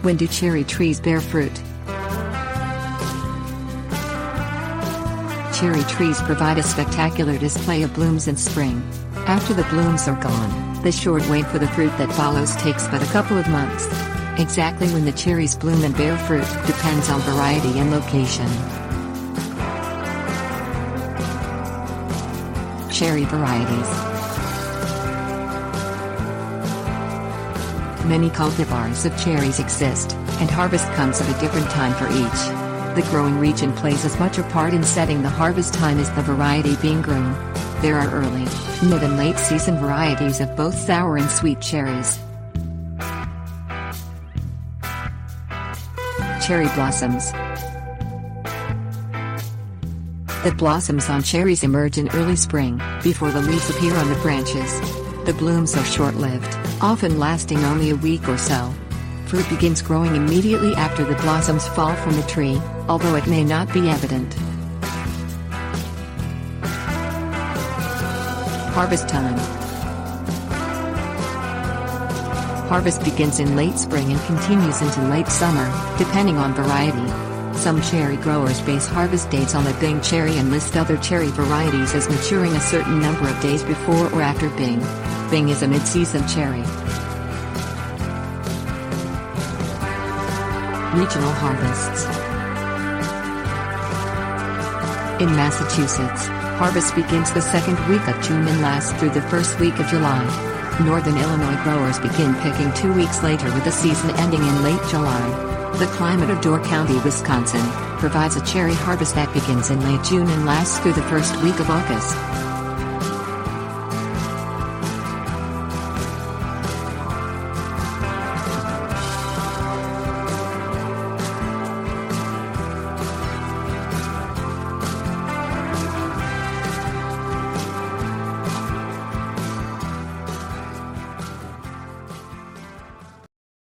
When do cherry trees bear fruit? Cherry trees provide a spectacular display of blooms in spring. After the blooms are gone, the short wait for the fruit that follows takes but a couple of months. Exactly when the cherries bloom and bear fruit depends on variety and location. Cherry varieties. Many cultivars of cherries exist, and harvest comes at a different time for each. The growing region plays as much a part in setting the harvest time as the variety being grown. There are early, mid and late season varieties of both sour and sweet cherries. Cherry blossoms. The blossoms on cherries emerge in early spring, before the leaves appear on the branches. The blooms are short-lived, often lasting only a week or so. Fruit begins growing immediately after the blossoms fall from the tree, although it may not be evident. Harvest time. Harvest begins in late spring and continues into late summer, depending on variety. Some cherry growers base harvest dates on the Bing cherry and list other cherry varieties as maturing a certain number of days before or after Bing. Bing is a mid-season cherry. Regional harvests. In Massachusetts, harvest begins the second week of June and lasts through the first week of July. Northern Illinois growers begin picking 2 weeks later with the season ending in late July. The climate of Door County, Wisconsin, provides a cherry harvest that begins in late June and lasts through the first week of August.